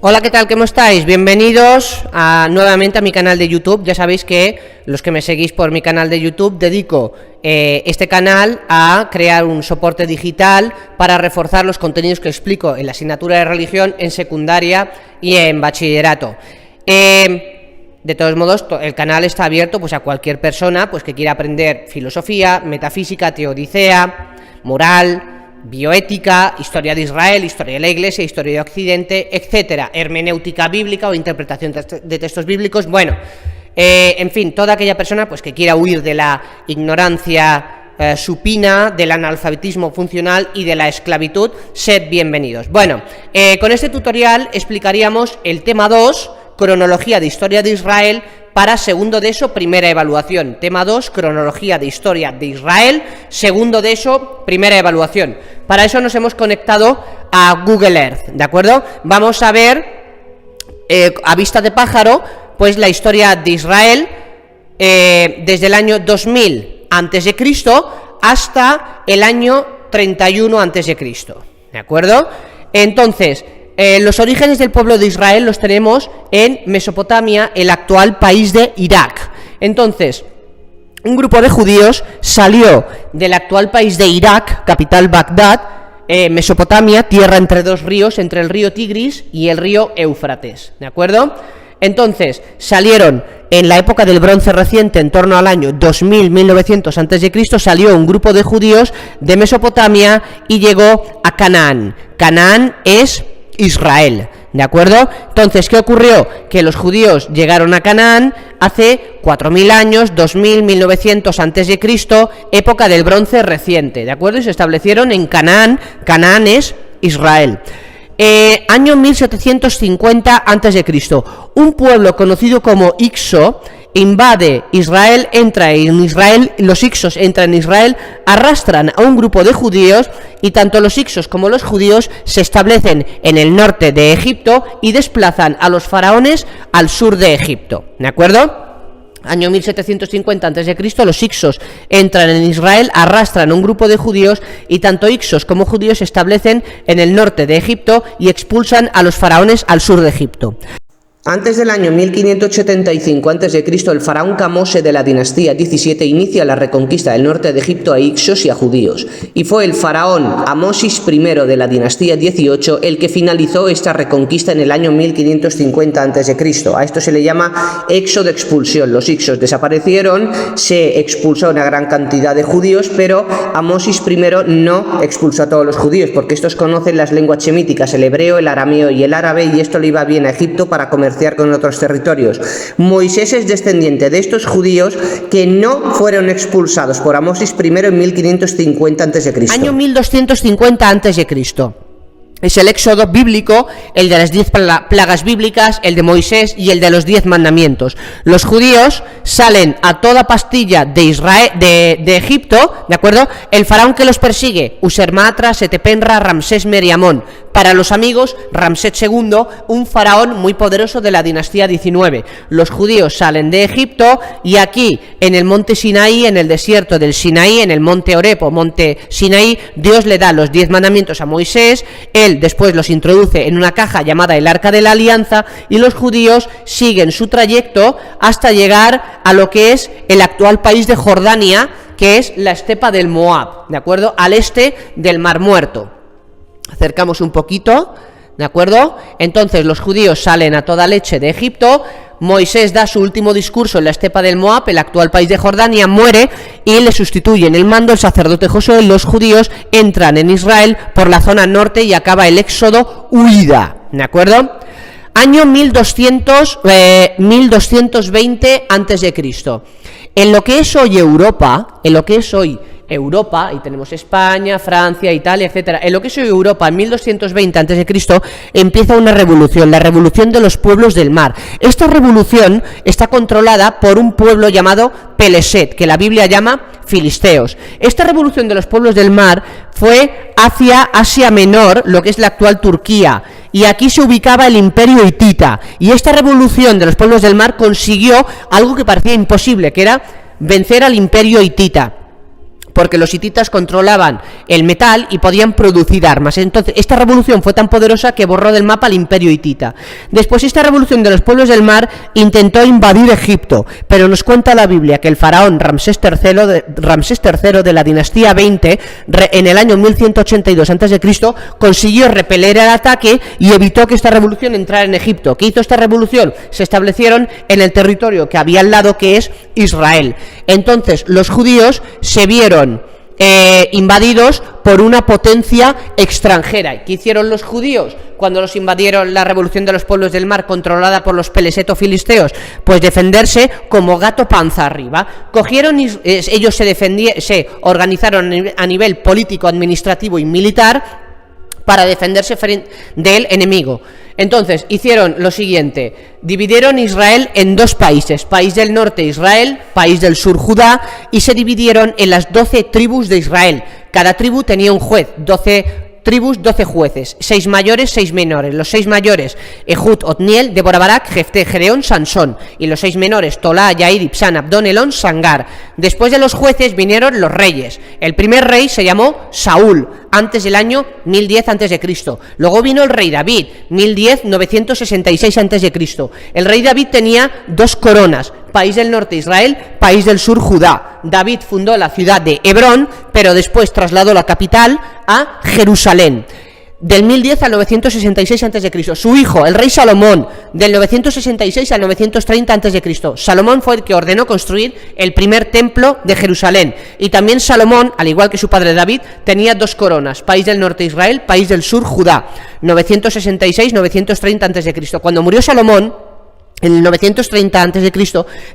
Hola, ¿qué tal? ¿Cómo estáis? Bienvenidos nuevamente a mi canal de YouTube. Ya sabéis que los que me seguís por mi canal de YouTube dedico este canal a crear un soporte digital para reforzar los contenidos que explico en la asignatura de religión, en secundaria y en bachillerato. De todos modos, el canal está abierto pues a cualquier persona pues que quiera aprender filosofía, metafísica, teodicea, moral, bioética, historia de Israel, historia de la Iglesia, historia de Occidente, etcétera, hermenéutica bíblica o interpretación de textos bíblicos. Bueno, en fin, toda aquella persona pues que quiera huir de la ignorancia supina, del analfabetismo funcional y de la esclavitud, sed bienvenidos. Bueno, con este tutorial explicaríamos el tema 2, cronología de historia de Israel, para segundo de eso, primera evaluación. Tema 2, cronología de historia de Israel, segundo de eso, primera evaluación. Para eso nos hemos conectado a Google Earth, ¿de acuerdo? Vamos a ver, a vista de pájaro, pues la historia de Israel desde el año 2000 a.C. hasta el año 31 a.C., ¿de acuerdo? Entonces, los orígenes del pueblo de Israel los tenemos en Mesopotamia, el actual país de Irak. Entonces, un grupo de judíos salió del actual país de Irak, capital Bagdad, Mesopotamia, tierra entre dos ríos, entre el río Tigris y el río Éufrates, ¿de acuerdo? Entonces, salieron en la época del Bronce Reciente, en torno al año 2000-1900 a.C., salió un grupo de judíos de Mesopotamia y llegó a Canaán. Canaán es Israel, ¿de acuerdo? Entonces, ¿qué ocurrió? Que los judíos llegaron a Canaán hace 4000 años, 2000-1900 a.C., época del Bronce Reciente, ¿de acuerdo? Y se establecieron en Canaán. Canaán es Israel. Año 1750 a.C., un pueblo conocido como Ixo invade Israel, entra en Israel, los Ixos entran en Israel, arrastran a un grupo de judíos y tanto los Ixos como los judíos se establecen en el norte de Egipto y desplazan a los faraones al sur de Egipto, ¿de acuerdo? Año 1750 a.C., los Ixos entran en Israel, arrastran a un grupo de judíos y tanto Ixos como judíos se establecen en el norte de Egipto y expulsan a los faraones al sur de Egipto. Antes del año 1575 a.C., el faraón Kamose de la dinastía 17 inicia la reconquista del norte de Egipto a Ixos y a judíos, y fue el faraón Amosis I de la dinastía 18 el que finalizó esta reconquista en el año 1550 a.C. A esto se le llama éxodo expulsión. Los Ixos desaparecieron, se expulsó a una gran cantidad de judíos, pero Amosis I no expulsó a todos los judíos, porque estos conocen las lenguas semíticas, el hebreo, el arameo y el árabe, y esto le iba bien a Egipto para comerciar con otros territorios. Moisés es descendiente de estos judíos que no fueron expulsados por Amosis I en 1550 a.C. Año 1250 a.C. es el éxodo bíblico, el de las 10 plagas bíblicas, el de Moisés y el de los 10 mandamientos. Los judíos salen a toda pastilla de Israel, de Egipto, ¿de acuerdo? El faraón que los persigue, Usermatra, Setepenra, Ramsés Meriamón. Para los amigos, Ramsés II, un faraón muy poderoso de la dinastía 19. Los judíos salen de Egipto y aquí, en el monte Sinaí, en el desierto del Sinaí, en el monte Oreb o monte Sinaí, Dios le da los 10 mandamientos a Moisés. Él después los introduce en una caja llamada el Arca de la Alianza y los judíos siguen su trayecto hasta llegar a lo que es el actual país de Jordania, que es la estepa del Moab, ¿de acuerdo? Al este del Mar Muerto. Acercamos un poquito, ¿de acuerdo? Entonces los judíos salen a toda leche de Egipto. Moisés da su último discurso en la estepa del Moab, el actual país de Jordania, muere y le sustituye en el mando el sacerdote Josué. Los judíos entran en Israel por la zona norte y acaba el éxodo huida, ¿de acuerdo? Año 1220 a.C. En lo que es hoy Europa, y tenemos España, Francia, Italia, etcétera. En lo que es hoy Europa, en 1220 a.C., empieza una revolución, la revolución de los pueblos del mar. Esta revolución está controlada por un pueblo llamado Peleset, que la Biblia llama filisteos. Esta revolución de los pueblos del mar fue hacia Asia Menor, lo que es la actual Turquía, y aquí se ubicaba el imperio hitita. Y esta revolución de los pueblos del mar consiguió algo que parecía imposible, que era vencer al imperio hitita. porque los hititas controlaban el metal y podían producir armas. Entonces, esta revolución fue tan poderosa que borró del mapa al imperio hitita. Después, esta revolución de los pueblos del mar intentó invadir Egipto, pero nos cuenta la Biblia que el faraón Ramsés III de la dinastía 20, en el año 1182 a.C., consiguió repeler el ataque y evitó que esta revolución entrara en Egipto. ¿Qué hizo esta revolución? Se establecieron en el territorio que había al lado, que es Israel. Entonces, los judíos se vieron invadidos por una potencia extranjera. ¿Qué hicieron los judíos cuando los invadieron la revolución de los pueblos del mar controlada por los peleseto-filisteos? Pues defenderse como gato panza arriba. Cogieron, ellos se organizaron a nivel político, administrativo y militar para defenderse del enemigo. Entonces, hicieron lo siguiente: dividieron Israel en dos países, país del norte Israel, país del sur Judá, y se dividieron en las 12 tribus de Israel. Cada tribu tenía un juez, 12 tribus, 12 jueces, 6 mayores, 6 menores. Los 6 mayores, Ehud, Otniel, Débora, Barak, Jefté, Gedeón, Sansón, y los 6 menores, Tolá, Yair, Ibsán, Abdón, Elón, Sangar. Después de los jueces vinieron los reyes. El primer rey se llamó Saúl, antes del año 1010 a.C. Luego vino el rey David, 1010-966 a.C. El rey David tenía 2 coronas, país del norte Israel, país del sur Judá. David fundó la ciudad de Hebrón, pero después trasladó la capital a Jerusalén. Del 1010 al 966 a.C. Su hijo, el rey Salomón, del 966 al 930 a.C. Salomón fue el que ordenó construir el primer templo de Jerusalén. Y también Salomón, al igual que su padre David, tenía 2 coronas, país del norte Israel, país del sur Judá. 966-930 a.C. Cuando murió Salomón, en el 930 a.C.,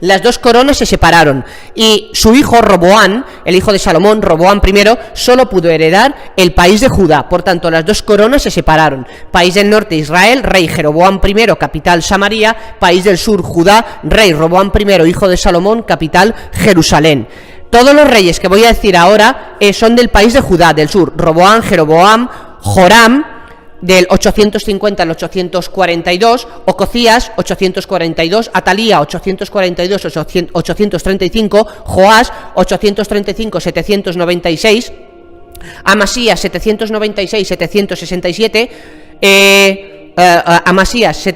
las 2 coronas se separaron y su hijo Roboán, el hijo de Salomón, Roboán I, solo pudo heredar el país de Judá. Por tanto, las 2 coronas se separaron. País del norte Israel, rey Jeroboam I, capital Samaria. País del sur Judá, rey Roboam I, hijo de Salomón, capital Jerusalén. Todos los reyes que voy a decir ahora son del país de Judá, del sur: Roboán, Jeroboam, Joram, del 850 al 842, Ococías 842, Atalía 842, 835, Joás 835-796, Amasías 796-767, Amasías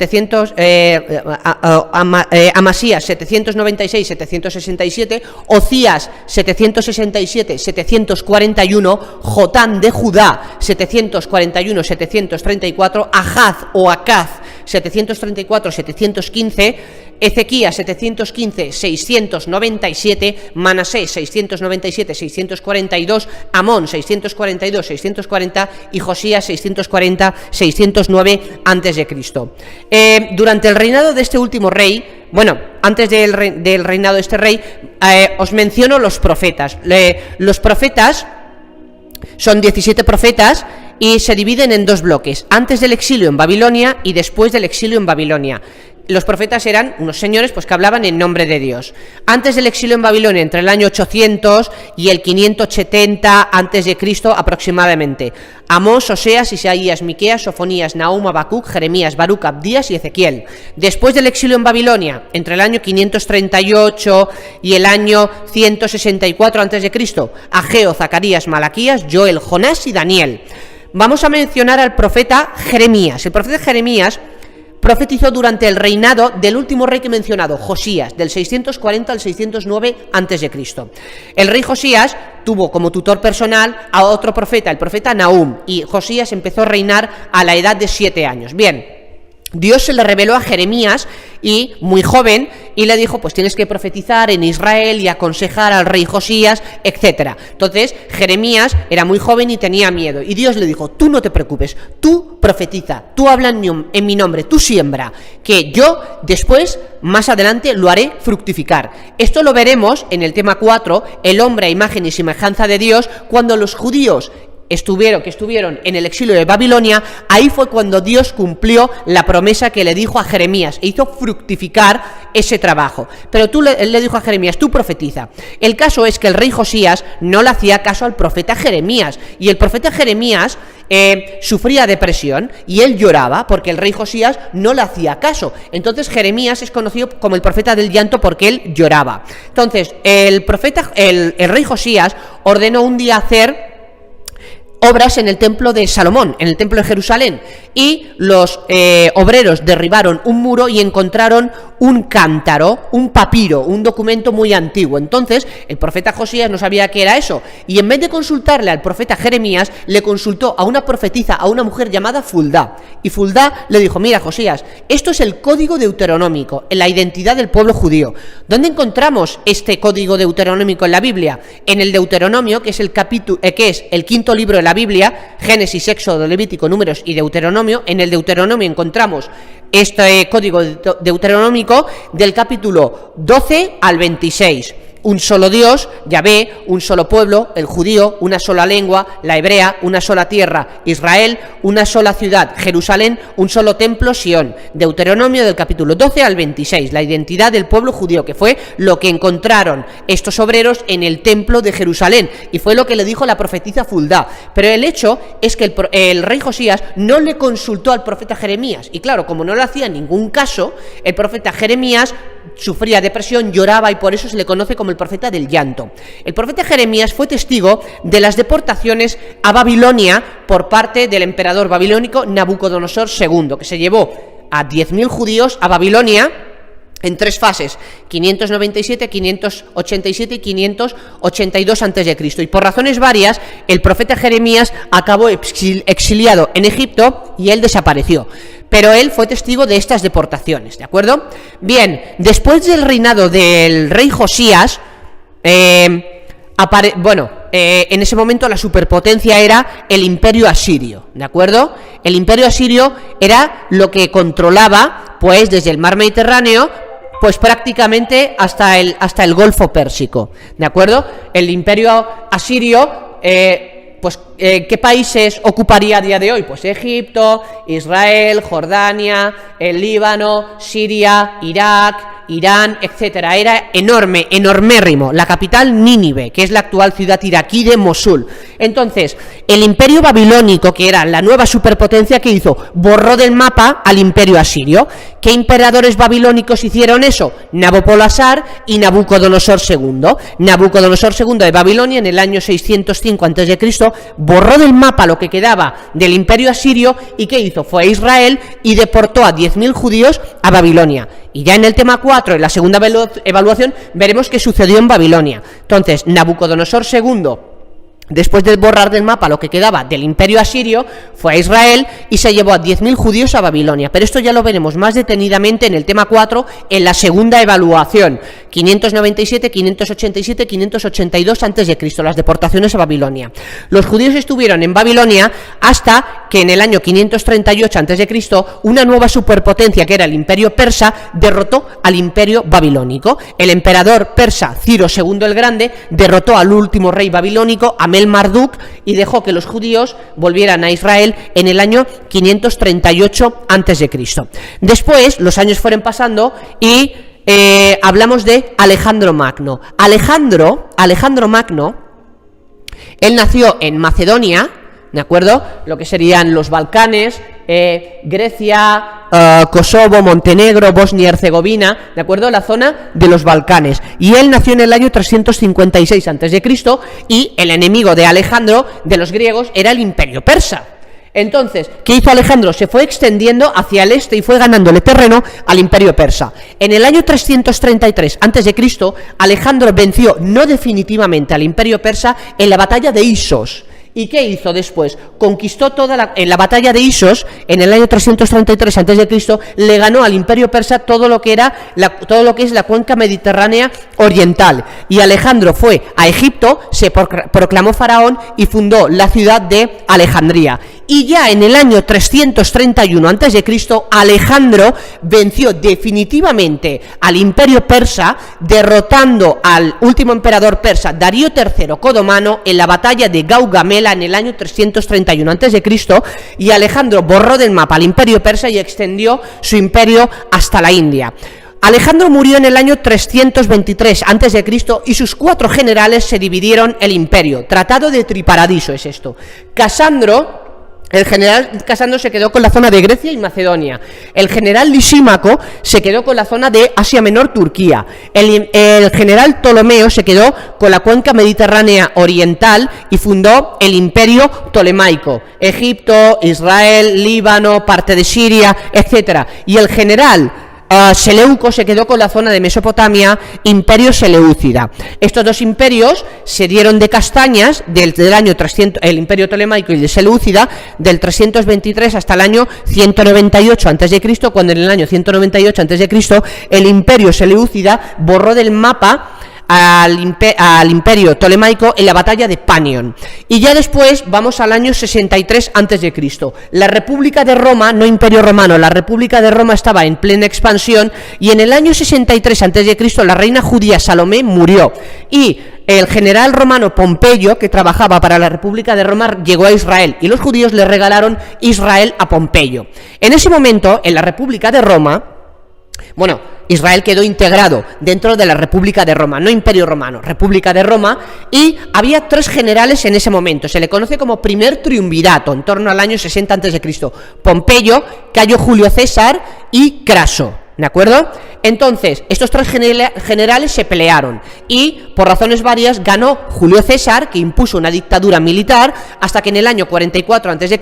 796-767, Ocías 767-741, Jotán de Judá 741-734, Ahaz o Acaz 734-715, Ezequías 715-697, Manasés 697-642, Amón 642-640 y Josías 640-609 a.C. Durante el reinado de este último rey, antes del reinado de este rey, os menciono los profetas. Los profetas son 17 profetas y se dividen en 2 bloques: antes del exilio en Babilonia y después del exilio en Babilonia. Los profetas eran unos señores que hablaban en nombre de Dios. Antes del exilio en Babilonia, entre el año 800 y el 570 a.C. aproximadamente: Amós, Oseas, Isaías, Miqueas, Sofonías, Nahum, Habacuc, Jeremías, Baruc, Abdías y Ezequiel. Después del exilio en Babilonia, entre el año 538 y el año 164 a.C., Ageo, Zacarías, Malaquías, Joel, Jonás y Daniel. Vamos a mencionar al profeta Jeremías. El profeta Jeremías profetizó durante el reinado del último rey que he mencionado, Josías, del 640 al 609 a.C. El rey Josías tuvo como tutor personal a otro profeta, el profeta Nahum, y Josías empezó a reinar a la edad de 7 años. Bien, Dios se le reveló a Jeremías, y muy joven, y le dijo: pues tienes que profetizar en Israel y aconsejar al rey Josías, etcétera. Entonces Jeremías era muy joven y tenía miedo, y Dios le dijo: tú no te preocupes, tú profetiza, tú habla en mi nombre, tú siembra, que yo después, más adelante, lo haré fructificar. Esto lo veremos en el tema 4, el hombre a imagen y semejanza de Dios, cuando los judíos estuvieron en el exilio de Babilonia. Ahí fue cuando Dios cumplió la promesa que le dijo a Jeremías e hizo fructificar ese trabajo. Pero él le dijo a Jeremías: tú profetiza. El caso es que el rey Josías no le hacía caso al profeta Jeremías, y el profeta Jeremías sufría depresión y él lloraba porque el rey Josías no le hacía caso. Entonces Jeremías es conocido como el profeta del llanto porque él lloraba. Entonces el rey Josías ordenó un día hacer obras en el templo de Salomón, en el templo de Jerusalén, y los obreros derribaron un muro y encontraron un cántaro, un papiro, un documento muy antiguo. Entonces el profeta Josías no sabía qué era eso, y en vez de consultarle al profeta Jeremías, le consultó a una profetisa, a una mujer llamada Fuldá, y Fuldá le dijo: mira, Josías, esto es el código deuteronómico, en la identidad del pueblo judío. ¿Dónde encontramos este código deuteronómico en la Biblia? En el Deuteronomio, que es el quinto libro de la Biblia, Génesis, Éxodo, Levítico, Números y Deuteronomio. En el Deuteronomio encontramos este código deuteronómico del capítulo 12 al 26. Un solo Dios, Yahvé, un solo pueblo, el judío, una sola lengua, la hebrea, una sola tierra, Israel, una sola ciudad, Jerusalén, un solo templo, Sión. Deuteronomio del capítulo 12 al 26, la identidad del pueblo judío, que fue lo que encontraron estos obreros en el templo de Jerusalén, y fue lo que le dijo la profetisa Fuldá. Pero el hecho es que el rey Josías no le consultó al profeta Jeremías, y claro, como no le hacía ningún caso, el profeta Jeremías sufría depresión, lloraba, y por eso se le conoce como el profeta del llanto. El profeta Jeremías fue testigo de las deportaciones a Babilonia por parte del emperador babilónico Nabucodonosor II, que se llevó a 10.000 judíos a Babilonia en tres fases: 597, 587 y 582 a.C. Y por razones varias, el profeta Jeremías acabó exiliado en Egipto y él desapareció. Pero él fue testigo de estas deportaciones, ¿de acuerdo? Bien, después del reinado del rey Josías, en ese momento la superpotencia era el imperio asirio, ¿de acuerdo? El imperio asirio era lo que controlaba, pues, desde el mar Mediterráneo, pues prácticamente hasta el Golfo Pérsico, ¿de acuerdo? El imperio asirio, ¿qué países ocuparía a día de hoy? Pues Egipto, Israel, Jordania, el Líbano, Siria, Irak, Irán, etcétera. Era enorme, enormérrimo. La capital, Nínive, que es la actual ciudad iraquí de Mosul. Entonces, el imperio babilónico, que era la nueva superpotencia, que hizo, borró del mapa al imperio asirio. ¿Qué emperadores babilónicos hicieron eso? Nabopolassar y Nabucodonosor II. Nabucodonosor II de Babilonia, en el año 605 a.C., borró del mapa lo que quedaba del imperio asirio, y ¿qué hizo? Fue a Israel y deportó a 10.000 judíos a Babilonia. Y ya en el tema 4, en la segunda evaluación, veremos qué sucedió en Babilonia. Entonces, Nabucodonosor II, después de borrar del mapa lo que quedaba del imperio asirio, fue a Israel y se llevó a 10.000 judíos a Babilonia. Pero esto ya lo veremos más detenidamente en el tema 4, en la segunda evaluación, 597, 587, 582 a.C., las deportaciones a Babilonia. Los judíos estuvieron en Babilonia hasta que en el año 538 a.C., una nueva superpotencia, que era el imperio persa, derrotó al imperio babilónico. El emperador persa Ciro II el Grande derrotó al último rey babilónico, Amel-Marduk, y dejó que los judíos volvieran a Israel en el año 538 a.C. Después, los años fueron pasando y hablamos de Alejandro Magno. Alejandro Magno, él nació en Macedonia, ¿de acuerdo? Lo que serían los Balcanes, Grecia, Kosovo, Montenegro, Bosnia y Herzegovina, ¿de acuerdo? La zona de los Balcanes. Y él nació en el año 356 a.C. y el enemigo de Alejandro, de los griegos, era el imperio persa. Entonces, ¿qué hizo Alejandro? Se fue extendiendo hacia el este y fue ganándole terreno al imperio persa. En el año 333 a.C., Alejandro venció no definitivamente al imperio persa en la batalla de Isos. ¿Y qué hizo después? Conquistó en la batalla de Isos, en el año 333 a.C., le ganó al imperio persa todo lo que es la cuenca mediterránea oriental. Y Alejandro fue a Egipto, se proclamó faraón y fundó la ciudad de Alejandría. Y ya en el año 331 a.C., Alejandro venció definitivamente al imperio persa, derrotando al último emperador persa, Darío III Codomano, en la batalla de Gaugamela en el año 331 a.C., y Alejandro borró del mapa al imperio persa y extendió su imperio hasta la India. Alejandro murió en el año 323 a.C. y sus 4 generales se dividieron el imperio. Tratado de Triparadiso es esto. Casandro el general Casandro se quedó con la zona de Grecia y Macedonia. El general Lisímaco se quedó con la zona de Asia Menor, Turquía. El general Ptolomeo se quedó con la cuenca mediterránea oriental y fundó el imperio ptolemaico. Egipto, Israel, Líbano, parte de Siria, etc. Y el general Seleuco se quedó con la zona de Mesopotamia, imperio Seleucida. Estos dos imperios se dieron de castañas desde el año 300, el imperio Ptolemaico y el de Seleucida, del 323 hasta el año 198 a.C., cuando en el año 198 a.C. el imperio Seleucida borró del mapa al imperio ptolemaico en la batalla de Panion. Y ya después vamos al año 63 a.C. La República de Roma, no Imperio Romano, la República de Roma estaba en plena expansión, y en el año 63 a.C. la reina judía Salomé murió, y el general romano Pompeyo, que trabajaba para la República de Roma, llegó a Israel, y los judíos le regalaron Israel a Pompeyo. En ese momento, en la República de Roma, Israel quedó integrado dentro de la República de Roma, no Imperio Romano, República de Roma, y había 3 generales en ese momento. Se le conoce como primer triunvirato, en torno al año 60 a.C. Pompeyo, Cayo Julio César y Craso, ¿de acuerdo? Entonces, estos 3 generales se pelearon, y por razones varias ganó Julio César, que impuso una dictadura militar, hasta que en el año 44 a.C.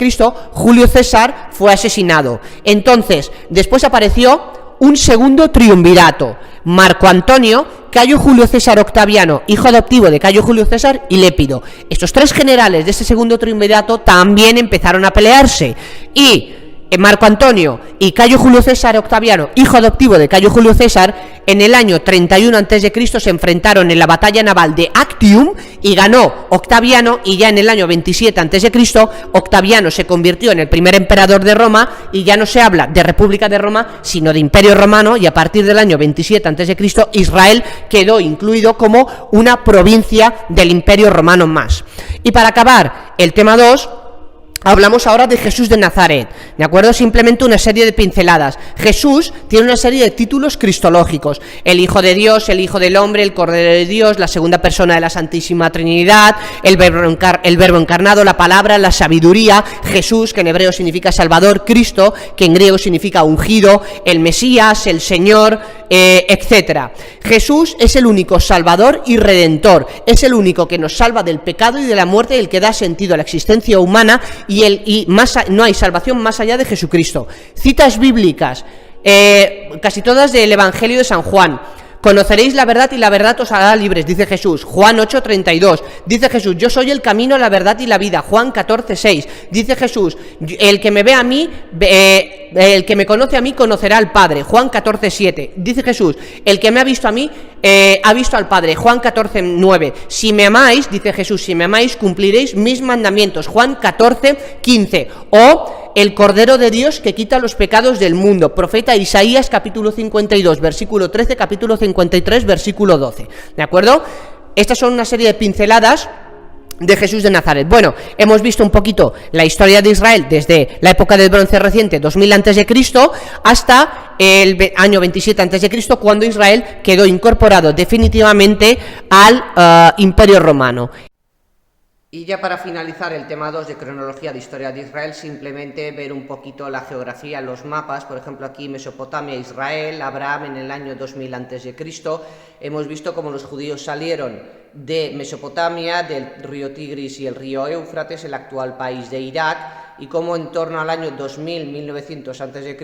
Julio César fue asesinado. Entonces, después apareció un segundo triunvirato: Marco Antonio, Cayo Julio César Octaviano, hijo adoptivo de Cayo Julio César, y Lépido. Estos 3 generales de este segundo triunvirato también empezaron a pelearse, y Marco Antonio y Cayo Julio César Octaviano, hijo adoptivo de Cayo Julio César, en el año 31 a.C. se enfrentaron en la batalla naval de Actium, y ganó Octaviano, y ya en el año 27 a.C. Octaviano se convirtió en el primer emperador de Roma, y ya no se habla de República de Roma, sino de Imperio Romano, y a partir del año 27 a.C. Israel quedó incluido como una provincia del Imperio Romano más. Y para acabar el tema 2, hablamos ahora de Jesús de Nazaret, ¿de acuerdo? Simplemente una serie de pinceladas. Jesús tiene una serie de títulos cristológicos: el Hijo de Dios, el Hijo del Hombre, el Cordero de Dios, la segunda persona de la Santísima Trinidad, el Verbo encarnado, la Palabra, la Sabiduría, Jesús, que en hebreo significa Salvador, Cristo, que en griego significa ungido, el Mesías, el Señor, etc. Jesús es el único Salvador y Redentor, es el único que nos salva del pecado y de la muerte, y el que da sentido a la existencia humana, no hay salvación más allá de Jesucristo. Citas bíblicas, casi todas del Evangelio de San Juan: conoceréis la verdad y la verdad os hará libres, dice Jesús. Juan 8:32, dice Jesús: yo soy el camino, la verdad y la vida. Juan 14:6, dice Jesús: el que me ve a mí, el que me conoce a mí, conocerá al Padre. Juan 14:7, dice Jesús: el que me ha visto a mí, ha visto al Padre. Juan 14:9, si me amáis, dice Jesús, si me amáis, cumpliréis mis mandamientos. Juan 14:15, o el Cordero de Dios que quita los pecados del mundo. Profeta Isaías, capítulo 52, versículo 13, capítulo 53, versículo 12. ¿De acuerdo? Estas son una serie de pinceladas de Jesús de Nazaret. Bueno, hemos visto un poquito la historia de Israel desde la época del Bronce Reciente, 2000 a.C., hasta el año 27 a.C., cuando Israel quedó incorporado definitivamente al Imperio Romano. Y ya para finalizar el tema 2 de cronología de historia de Israel, simplemente ver un poquito la geografía, los mapas. Por ejemplo, aquí Mesopotamia, Israel, Abraham en el año 2000 a.C. Hemos visto cómo los judíos salieron de Mesopotamia, del río Tigris y el río Éufrates, el actual país de Irak, y cómo en torno al año 2000-1900 a.C.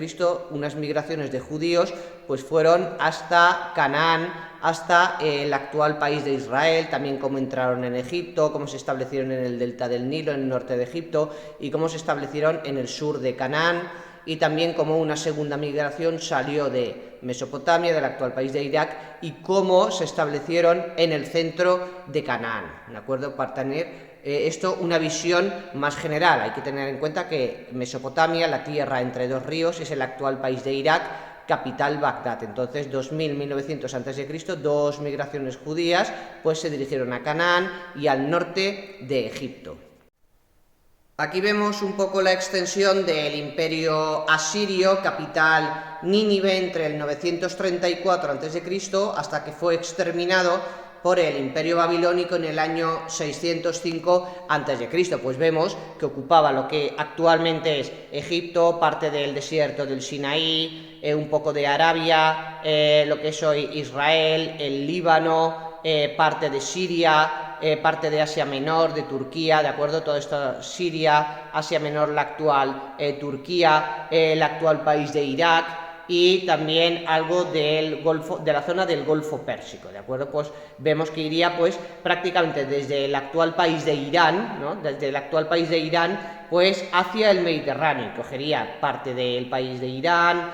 unas migraciones de judíos pues fueron hasta Canaán, hasta el actual país de Israel, también cómo entraron en Egipto, cómo se establecieron en el delta del Nilo, en el norte de Egipto, y cómo se establecieron en el sur de Canaán, y también cómo una segunda migración salió de Mesopotamia, del actual país de Irak, y cómo se establecieron en el centro de Canaán, ¿de acuerdo? Para tener esto una visión más general. Hay que tener en cuenta que Mesopotamia, la tierra entre dos ríos, es el actual país de Irak, capital Bagdad. Entonces, 2000-1900 a.C., dos migraciones judías pues se dirigieron a Canaán y al norte de Egipto. Aquí vemos un poco la extensión del imperio asirio, capital Nínive, entre el 934 a.C. hasta que fue exterminado por el Imperio Babilónico en el año 605 a.C. Pues vemos que ocupaba lo que actualmente es Egipto, parte del desierto del Sinaí, un poco de Arabia, lo que es hoy Israel, el Líbano, parte de Siria, parte de Asia Menor, de Turquía, ¿de acuerdo? Todo esto, Siria, Asia Menor, la actual Turquía, el actual país de Irak, y también algo del Golfo, de la zona del Golfo Pérsico, ¿de acuerdo? Pues vemos que iría pues prácticamente desde el actual país de Irán, ¿no? Desde el actual país de Irán, pues hacia el Mediterráneo, cogería parte del país de Irán,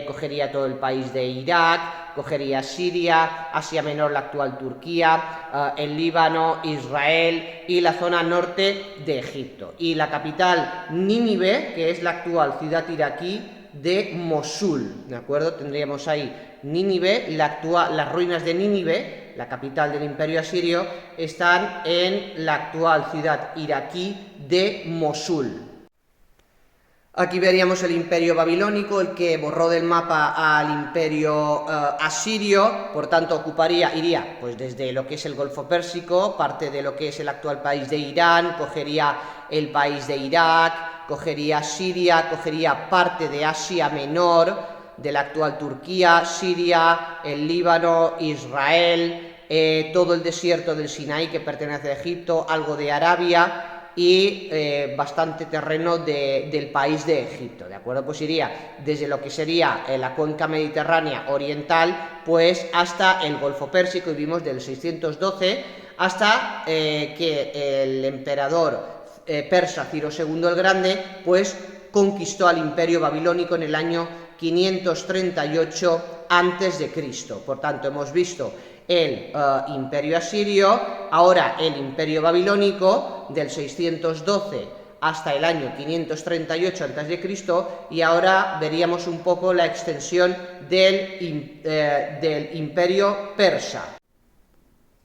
cogería todo el país de Irak, cogería Siria, Asia Menor, la actual Turquía, el Líbano, Israel y la zona norte de Egipto. Y la capital Nínive, que es la actual ciudad iraquí de Mosul, ¿de acuerdo? Tendríamos ahí Nínive, las ruinas de Nínive, la capital del Imperio Asirio, están en la actual ciudad iraquí de Mosul. Aquí veríamos el Imperio Babilónico, el que borró del mapa al Imperio Asirio, por tanto iría pues desde lo que es el Golfo Pérsico, parte de lo que es el actual país de Irán, cogería el país de Irak, cogería Siria, cogería parte de Asia Menor, de la actual Turquía, Siria, el Líbano, Israel, todo el desierto del Sinaí que pertenece a Egipto, algo de Arabia y bastante terreno del país de Egipto, ¿de acuerdo? Pues iría desde lo que sería la cuenca mediterránea oriental, pues hasta el Golfo Pérsico, y vimos del 612 hasta que el emperador persa Ciro II el Grande, pues conquistó al Imperio Babilónico en el año 538 a.C. Por tanto, hemos visto el Imperio Asirio, ahora el Imperio Babilónico del 612 hasta el año 538 a.C. y ahora veríamos un poco la extensión del Imperio Persa.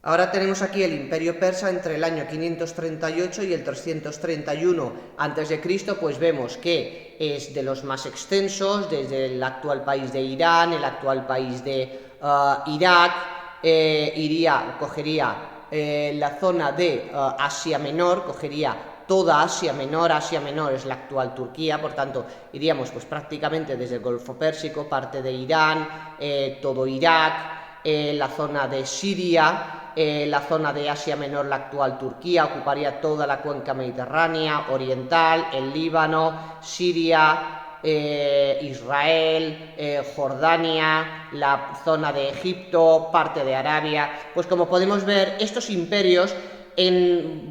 Ahora tenemos aquí el Imperio Persa entre el año 538 y el 331 a.C., pues vemos que es de los más extensos, desde el actual país de Irán, el actual país de Irak, cogería la zona de Asia Menor, cogería toda Asia Menor es la actual Turquía, por tanto iríamos pues prácticamente desde el Golfo Pérsico, parte de Irán, todo Irak, la zona de Siria, la zona de Asia Menor, la actual Turquía, ocuparía toda la cuenca mediterránea oriental, el Líbano, Siria, Israel, Jordania, la zona de Egipto, parte de Arabia. Pues como podemos ver, estos imperios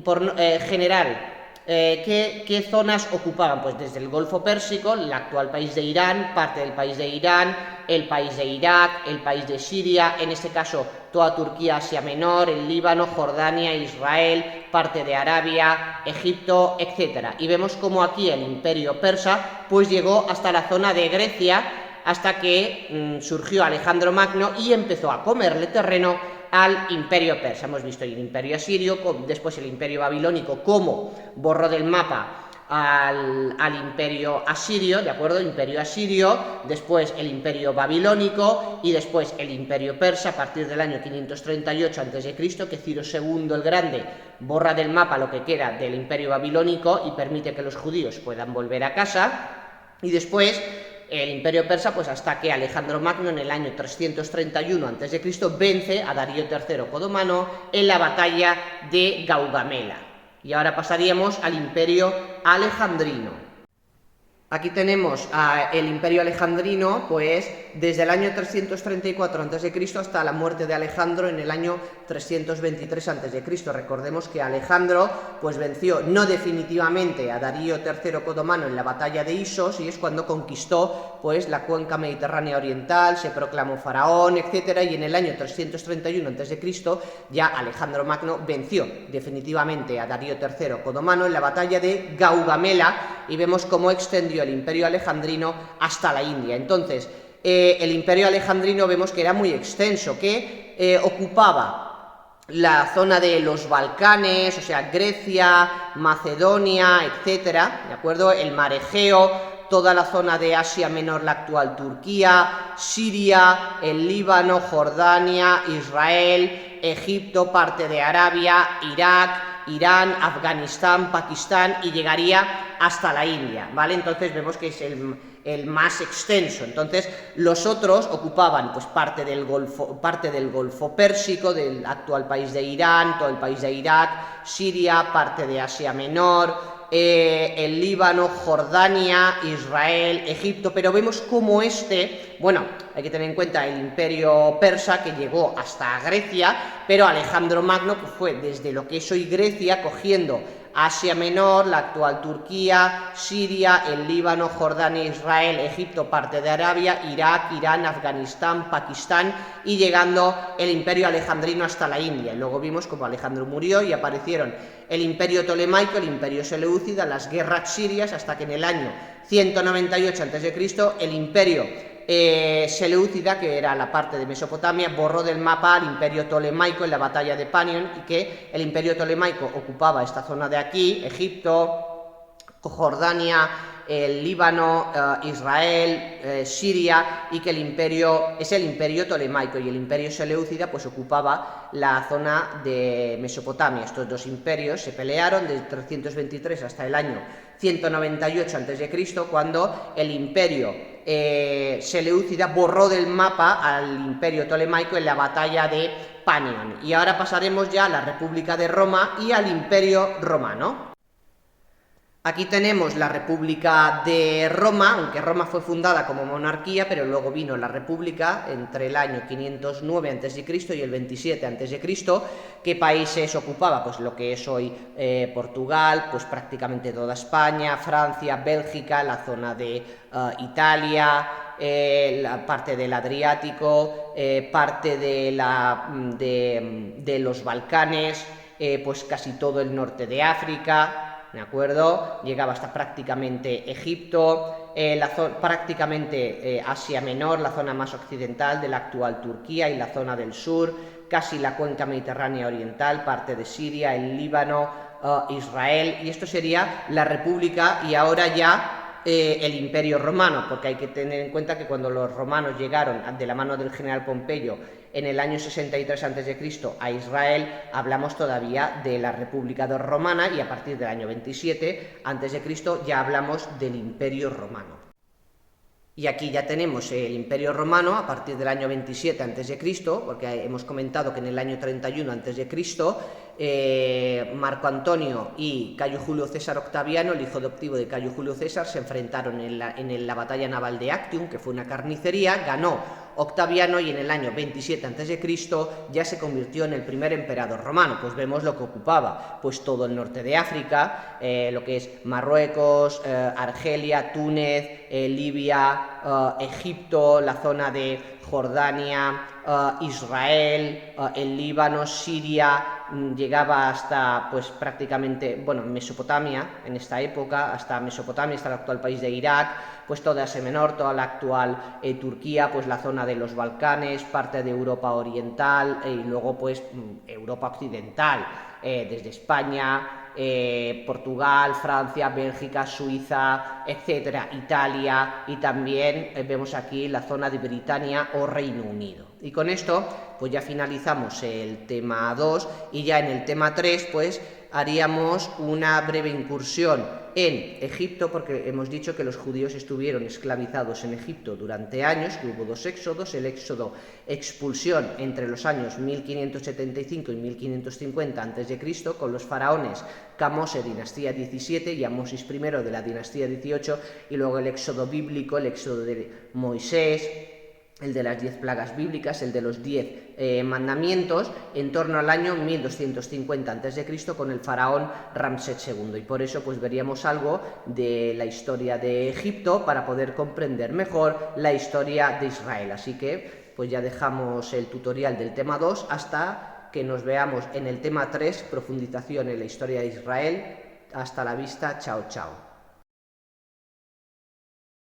por general, ¿qué zonas ocupaban? Pues desde el Golfo Pérsico, el actual país de Irán, parte del país de Irán, el país de Irak, el país de Siria, en este caso toda Turquía, Asia Menor, el Líbano, Jordania, Israel, parte de Arabia, Egipto, etc. Y vemos como aquí el Imperio Persa pues llegó hasta la zona de Grecia, hasta que surgió Alejandro Magno y empezó a comerle terreno al Imperio Persa. Hemos visto el Imperio Asirio, después el Imperio Babilónico, cómo borró del mapa al Imperio Asirio, ¿de acuerdo? Imperio Asirio, después el Imperio Babilónico y después el Imperio Persa a partir del año 538 a.C., que Ciro II el Grande borra del mapa lo que queda del Imperio Babilónico y permite que los judíos puedan volver a casa, y después el Imperio Persa, pues hasta que Alejandro Magno en el año 331 a.C. vence a Darío III Codomano en la batalla de Gaugamela. Y ahora pasaríamos al Imperio Alejandrino. Aquí tenemos el Imperio Alejandrino, pues desde el año 334 a.C. hasta la muerte de Alejandro en el año 323 a.C. Recordemos que Alejandro pues venció no definitivamente a Darío III Codomano en la batalla de Isos, y es cuando conquistó pues la cuenca mediterránea oriental, se proclamó faraón, etc. Y en el año 331 a.C. ya Alejandro Magno venció definitivamente a Darío III Codomano en la batalla de Gaugamela, y vemos cómo extendió el Imperio Alejandrino hasta la India. Entonces, el Imperio Alejandrino vemos que era muy extenso, que ocupaba la zona de los Balcanes, o sea, Grecia, Macedonia, etcétera, ¿de acuerdo? El mar Egeo, toda la zona de Asia Menor, la actual Turquía, Siria, el Líbano, Jordania, Israel, Egipto, parte de Arabia, Irak, Irán, Afganistán, Pakistán y llegaría hasta la India, ¿vale? Entonces vemos que es el más extenso. Entonces los otros ocupaban pues parte del Golfo Pérsico, del actual país de Irán, todo el país de Irak, Siria, parte de Asia Menor, el Líbano, Jordania, Israel, Egipto, pero vemos como bueno, hay que tener en cuenta el imperio persa que llegó hasta Grecia, pero Alejandro Magno pues fue desde lo que es hoy Grecia, cogiendo Asia Menor, la actual Turquía, Siria, el Líbano, Jordania, Israel, Egipto, parte de Arabia, Irak, Irán, Afganistán, Pakistán y llegando el imperio alejandrino hasta la India. Luego vimos como Alejandro murió y aparecieron el imperio tolemaico, el imperio seleucida, las guerras sirias, hasta que en el año 198 a.C. el imperio seleucida, que era la parte de Mesopotamia, borró del mapa al imperio tolemaico en la batalla de Panion, y que el imperio tolemaico ocupaba esta zona de aquí, Egipto, Jordania, el Líbano, Israel, Siria, y que el imperio tolemaico, y el imperio seleucida pues ocupaba la zona de Mesopotamia. Estos dos imperios se pelearon desde 323 hasta el año 198 a.C., cuando el imperio seleucida borró del mapa al imperio tolemaico en la batalla de Panion. Y ahora pasaremos ya a la República de Roma y al Imperio Romano. Aquí tenemos la República de Roma, aunque Roma fue fundada como monarquía, pero luego vino la República entre el año 509 a.C. y el 27 a.C. ¿Qué países ocupaba? Pues lo que es hoy Portugal, pues prácticamente toda España, Francia, Bélgica, la zona de Italia, la parte del Adriático, parte de los Balcanes, pues casi todo el norte de África, ¿de acuerdo? Llegaba hasta prácticamente Egipto, prácticamente Asia Menor, la zona más occidental de la actual Turquía y la zona del sur, casi la cuenca mediterránea oriental, parte de Siria, el Líbano, Israel, y esto sería la República. Y ahora ya el Imperio Romano, porque hay que tener en cuenta que cuando los romanos llegaron de la mano del general Pompeyo en el año 63 a.C. a Israel, hablamos todavía de la República Romana, y a partir del año 27 a.C. ya hablamos del Imperio Romano. Y aquí ya tenemos el Imperio Romano a partir del año 27 a.C., porque hemos comentado que en el año 31 a.C. Marco Antonio y Cayo Julio César Octaviano, el hijo adoptivo de Cayo Julio César, se enfrentaron en la batalla naval de Actium, que fue una carnicería. Ganó Octaviano y en el año 27 a.C. ya se convirtió en el primer emperador romano. Pues vemos lo que ocupaba, pues todo el norte de África, lo que es Marruecos, Argelia, Túnez, Libia, Egipto, la zona de Jordania, Israel, el Líbano, Siria, llegaba hasta pues prácticamente, bueno, Mesopotamia en esta época, hasta Mesopotamia, hasta el actual país de Irak, pues toda Asia Menor, toda la actual Turquía, pues la zona de los Balcanes, parte de Europa Oriental y luego pues Europa Occidental, desde España, Portugal, Francia, Bélgica, Suiza, etcétera, Italia, y también vemos aquí la zona de Britania o Reino Unido. Y con esto pues ya finalizamos el tema 2, y ya en el tema 3 pues haríamos una breve incursión en Egipto, porque hemos dicho que los judíos estuvieron esclavizados en Egipto durante años, que hubo dos éxodos: el éxodo expulsión entre los años 1575 y 1550 a.C. con los faraones Camose, dinastía 17, y Amosis I de la dinastía 18, y luego el éxodo bíblico, el éxodo de Moisés, el de las 10 plagas bíblicas, el de los 10 mandamientos, en torno al año 1250 a.C. con el faraón Ramsés II. Y por eso pues veríamos algo de la historia de Egipto para poder comprender mejor la historia de Israel. Así que pues ya dejamos el tutorial del tema 2 hasta que nos veamos en el tema 3, profundización en la historia de Israel. Hasta la vista, chao, chao.